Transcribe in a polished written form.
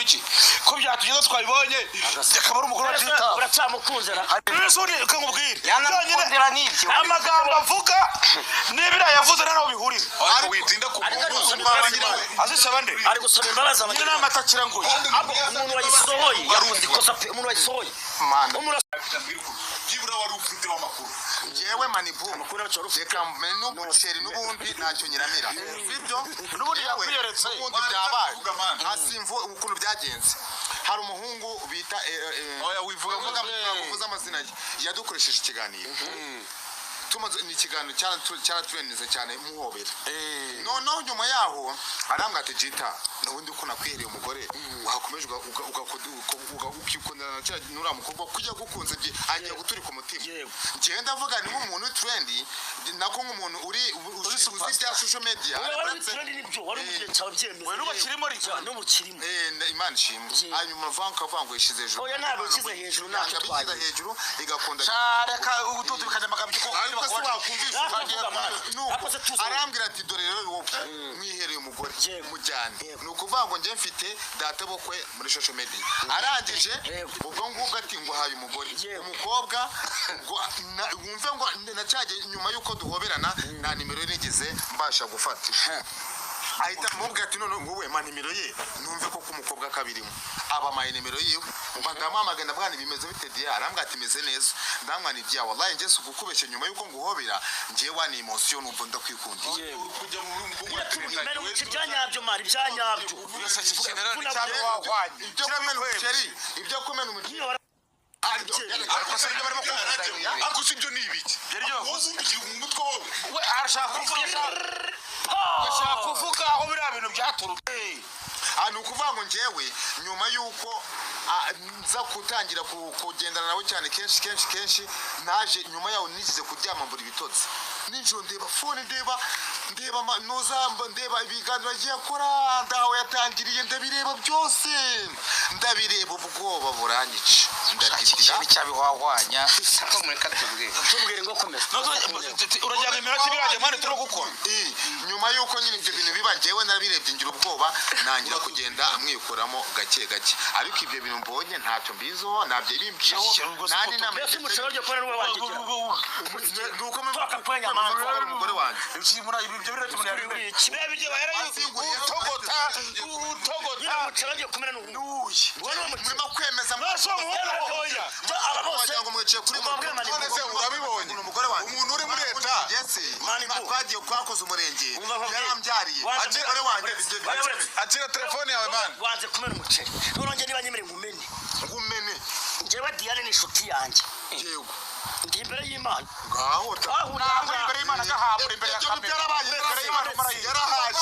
iki ko byatugeza twabibonye yakabara umugore wa Jita uracyamukunze ra Resori kamubwira yanakundira n'ibyo amagambo avuga n'ibira yavuze naho bihurira ariko witinda ku azisaba nde ari gusaba imbabazi abanye n'amatakira ngo umuntu wayisohoye yarundi kosa pe umuntu wayisohoye byibura wari ufite amakuru jewe manibu reka menu buceri n'ubundi ntacyo nyiramira sibyo n'ubundi yakwiyeretse n'ubundi byabaye hasimvo ukuntu byagenze hari umuhungu bita oya wivuga kuvuza amazina ye yadukoresheje ikiganiro tumaze ni ikiganiro cyaraturenize cyane muhobera noneho nyuma yaho arambwa ati Jita n'ubundi uko nakwihereye umugore wakomeje ukikundana cyane nura mukobwa kujya gukunze bye agiye guturi ku mutima ngiye ndavuga ni nk'umuntu trendy nako nk'umuntu uri uzi bya social media trendy nibyo wari umugiye cyawe byemeza we n'ubakirimo rika n'ubukirimo Imana ishimwe hanyuma vango yishize hejuru oya ntabwo yishize hejuru ntabwo twagiye hejuru igakunda cyareka ubututu bikajya amagambo arambwira ati dore rero wowe mwihereye umugore mujyane ni ukuvuga ngo njye mfite data bokwe muri social media arangije ubwo ngubwo ati ngo haye umugore umukobwa wumve ngo nacaje nyuma yuko duhoberana nta nimero nigeze mbasha gufata ahita mubwira ati none wowe ma nimero ye numve ko kumukobwa kabirimo aba ma nimero yiwe ndamamagana bwana bimeze bite dia arambwa ati meze neza ndamwana ibya wallahi nje sugukubeshe nyuma yuko nguhobera nje wa ni emotion numva ndakwikundiye kujya mu byanyabyo mari byanyabyo ibyo kumena umuceri ariko sibyo ni ibiki umutwe we arashaka kuvuga aho biriya bintu byaturutse ni ukuvuga ngo njyewe nyuma yuko nza kutangira kugendana nawe cyane kenshi naje nyuma yaho nigize kuryama mbura ibitotsi nijoro ndeba fone ndeba nuzamba ndeba ibiganiro agiye akora ndaho yatangiriye ndabireba byose ndabireba ubwoba buranyica ndakitira cyabihwahwanya ko mureka tubwire ngo komeza urajya iminota ibiraje mane turo gukora nyuma yuko nyine ibyo bintu biba njyewe nabirebye ngira ubwoba nangira kugenda amwikuramo gake ariko ibyo bintu mbonye ntacyo mbizo nabyo bimbwiyeho nani namwe umucero cyo kora wangigira nuko mvuga umugore wanjye ibyo birate muri yawe kibebe byo bahera utogota umucero cyo kumena n'ubuye ubona murimo kwemeza mwaso muhoya aba bose ngo mweciye kuri none se urabibonye umugore wanjye umuntu uri muri leta twagiye kwakoze umurenge yarambyariye umugore wanjye akira telefone yawe man wanze kumena umuceri nonge niba nyemere ngumene njyewe Diane ni inshuti yanjye yego ndi imbere y'Imana ngaho imbere y'Imana gahabura imbere ya kamera imbere y'Imana yarahaje